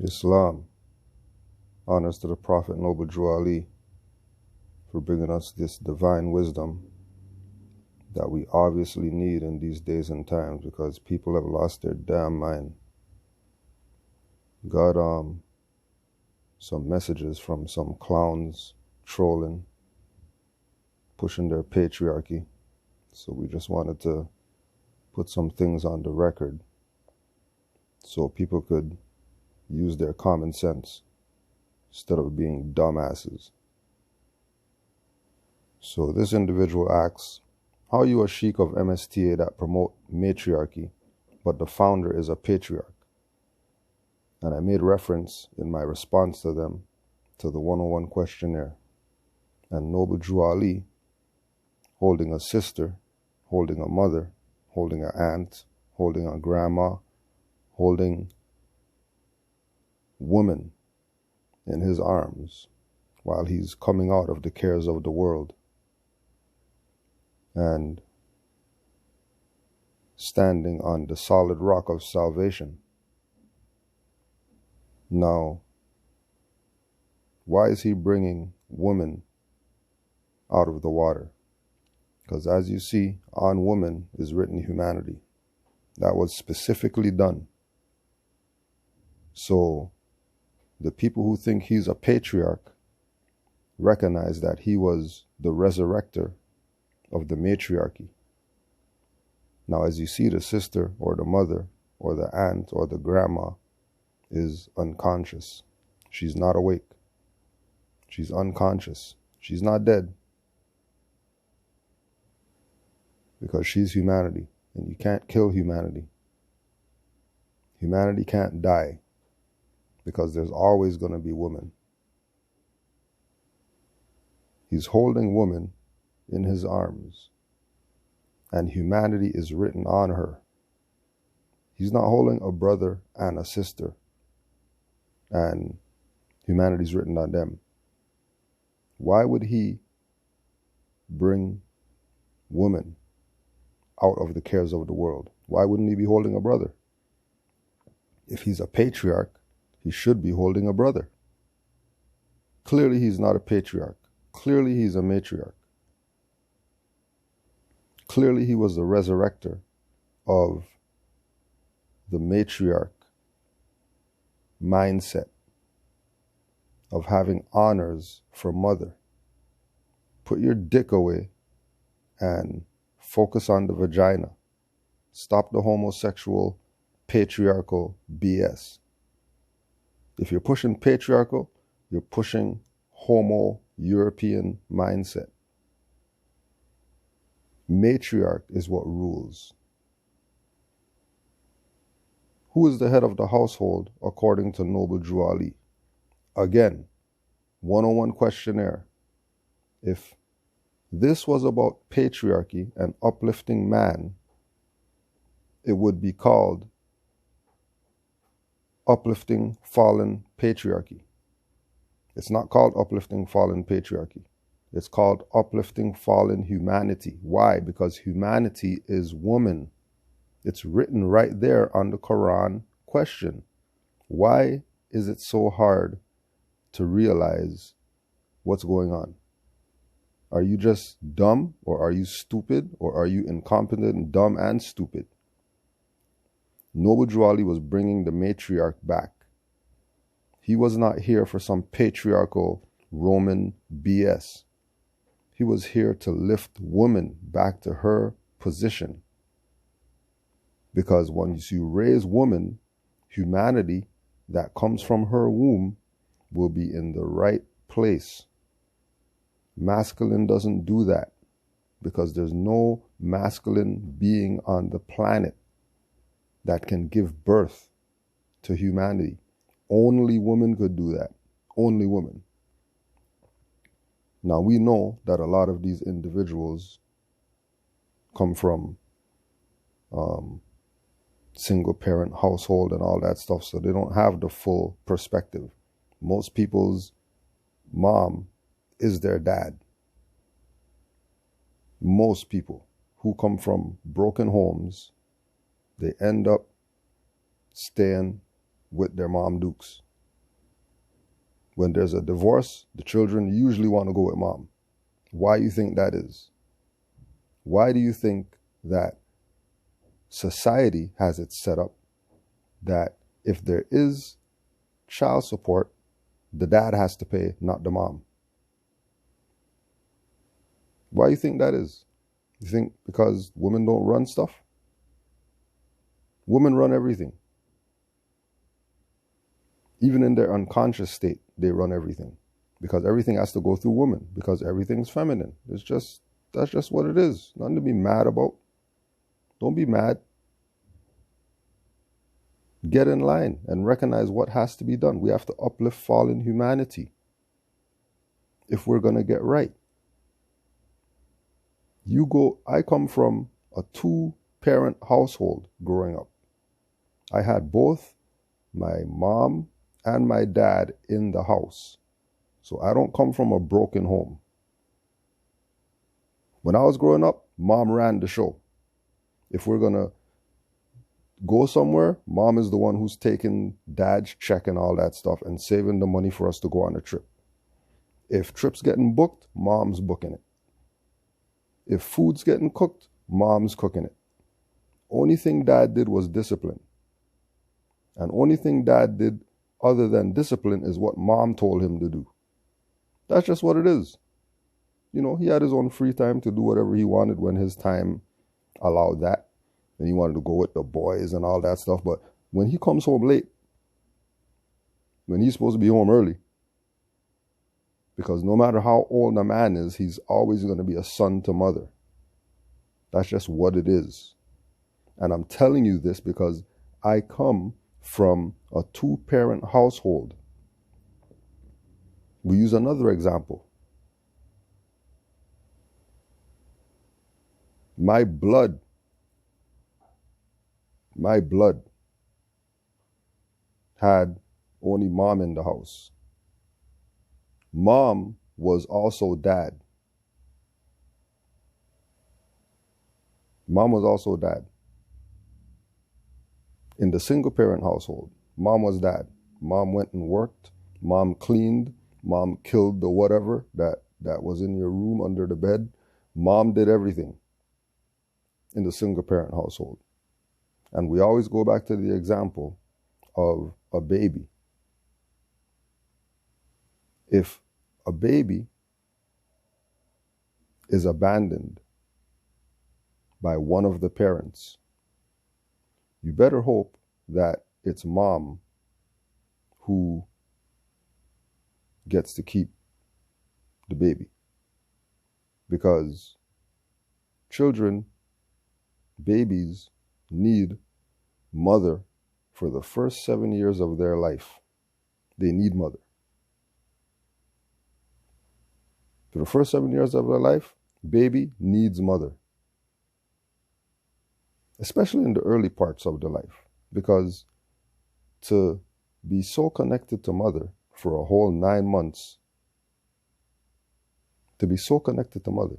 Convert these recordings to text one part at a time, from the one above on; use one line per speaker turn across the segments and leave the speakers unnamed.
Islam honors to the Prophet Noble Drew Ali for bringing us this divine wisdom that we obviously need in these days and times because people have lost their damn mind. Got some messages from some clowns trolling, pushing their patriarchy. So we just wanted to put some things on the record so people could use their common sense instead of being dumbasses. So this individual asks, how are you a sheikh of MSTA that promote matriarchy, but the founder is a patriarch? And I made reference in my response to them to the 101 questionnaire. And Noble Drew Ali, holding a sister, holding a mother, holding an aunt, holding a grandma, holding woman in his arms while he's coming out of the cares of the world and standing on the solid rock of salvation. Now, why is he bringing woman out of the water? Because as you see, on woman is written humanity. That was specifically done. So the people who think he's a patriarch recognize that he was the resurrector of the matriarchy. Now, as you see, the sister or the mother or the aunt or the grandma is unconscious. She's not awake. She's unconscious. She's not dead. Because she's humanity, and you can't kill humanity. Humanity can't die, because there's always going to be woman. He's holding woman in his arms, and humanity is written on her. He's not holding a brother and a sister, and humanity's written on them. Why would he bring woman out of the cares of the world? Why wouldn't he be holding a brother? If he's a patriarch, he should be holding a brother. Clearly he's not a patriarch. Clearly he's a matriarch. Clearly he was the resurrector of the matriarch mindset of having honors for mother. Put your dick away and focus on the vagina. Stop the homosexual patriarchal BS. If you're pushing patriarchal, you're pushing homo-European mindset. Matriarch is what rules. Who is the head of the household according to Noble Drew Ali? Again, 101 questionnaire. If this was about patriarchy and uplifting man, it would be called uplifting fallen patriarchy. It's not called uplifting fallen patriarchy. It's called uplifting fallen humanity. Why? Because humanity is woman. It's written right there on the Quran question. Why is it so hard to realize what's going on? Are you just dumb, or are you stupid, or are you incompetent, dumb, and stupid? Noble Drew Ali was bringing the matriarch back. He was not here for some patriarchal Roman BS. He was here to lift woman back to her position. Because once you raise woman, humanity that comes from her womb will be in the right place. Masculine doesn't do that, because there's no masculine being on the planet that can give birth to humanity. Only woman could do that. Only woman. Now we know that a lot of these individuals come from single parent household and all that stuff, so they don't have the full perspective. Most people's mom is their dad. Most people who come from broken homes, they end up staying with their mom dukes. When there's a divorce, the children usually want to go with mom. Why do you think that is? Why do you think that society has it set up that if there is child support, the dad has to pay, not the mom? Why do you think that is? You think because women don't run stuff? Women run everything. Even in their unconscious state, they run everything. Because everything has to go through women. Because everything's feminine. That's just what it is. Nothing to be mad about. Don't be mad. Get in line and recognize what has to be done. We have to uplift fallen humanity if we're going to get right. I come from a 2-parent household growing up. I had both my mom and my dad in the house. So I don't come from a broken home. When I was growing up, mom ran the show. If we're going to go somewhere, mom is the one who's taking dad's check and all that stuff and saving the money for us to go on a trip. If trips getting booked, mom's booking it. If food's getting cooked, mom's cooking it. Only thing dad did was discipline. And only thing dad did other than discipline is what mom told him to do. That's just what it is. You know, he had his own free time to do whatever he wanted when his time allowed that. And he wanted to go with the boys and all that stuff. But when he comes home late, when he's supposed to be home early, because no matter how old a man is, he's always going to be a son to mother. That's just what it is. And I'm telling you this because I come from a 2-parent household. We use another example. My blood had only mom in the house. Mom was also dad. Mom was also dad. In the single-parent household, mom was dad. Mom went and worked. Mom cleaned. Mom killed the whatever that was in your room under the bed. Mom did everything in the single-parent household. And we always go back to the example of a baby. If a baby is abandoned by one of the parents, you better hope that it's mom who gets to keep the baby. Because babies need mother for the first 7 years of their life. They need mother. For the first 7 years of their life, baby needs mother. Especially in the early parts of the life. Because to be so connected to mother for a whole 9 months, to be so connected to mother,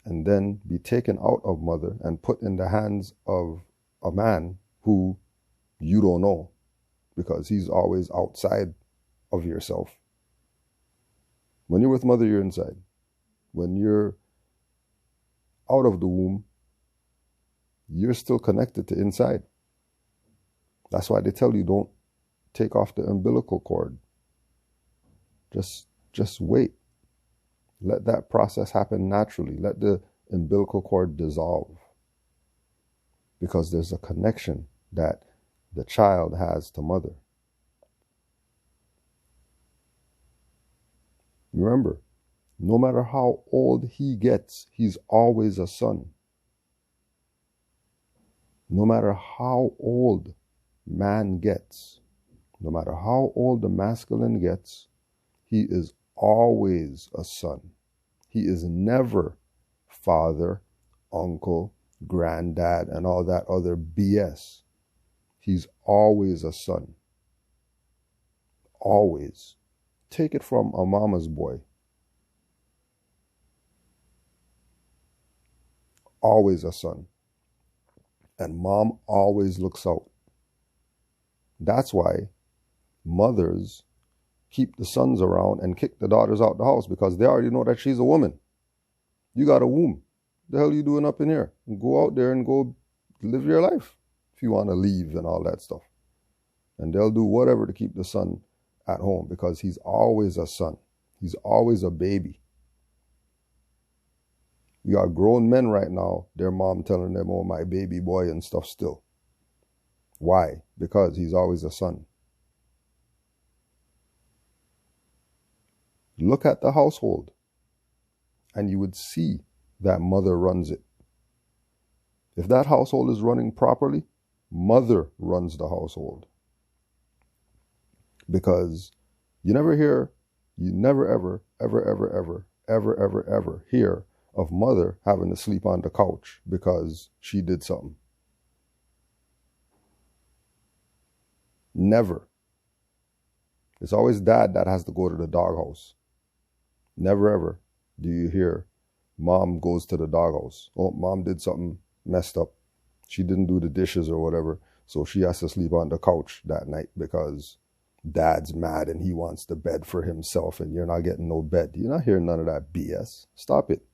and then be taken out of mother and put in the hands of a man who you don't know because he's always outside of yourself. When you're with mother, you're inside. When you're out of the womb, you're still connected to inside. That's why they tell you don't take off the umbilical cord. Just wait. Let that process happen naturally. Let the umbilical cord dissolve. Because there's a connection that the child has to mother. Remember, no matter how old he gets, he's always a son. No matter how old man gets, no matter how old the masculine gets, he is always a son. He is never father, uncle, granddad, and all that other BS. He's always a son. Always. Take it from a mama's boy. Always a son. And mom always looks out. That's why mothers keep the sons around and kick the daughters out the house because they already know that she's a woman. You got a womb. The hell you doing up in here? Go out there and go live your life if you want to leave and all that stuff. And they'll do whatever to keep the son at home because he's always a son. He's always a baby. You got grown men right now, their mom telling them, oh, my baby boy and stuff still. Why? Because he's always a son. Look at the household and you would see that mother runs it. If that household is running properly, mother runs the household. Because you never ever hear of mother having to sleep on the couch because she did something. Never. It's always dad that has to go to the doghouse. Never ever do you hear mom goes to the doghouse. Oh, mom did something messed up. She didn't do the dishes or whatever, so she has to sleep on the couch that night because dad's mad and he wants the bed for himself and you're not getting no bed. You're not hearing none of that BS. Stop it.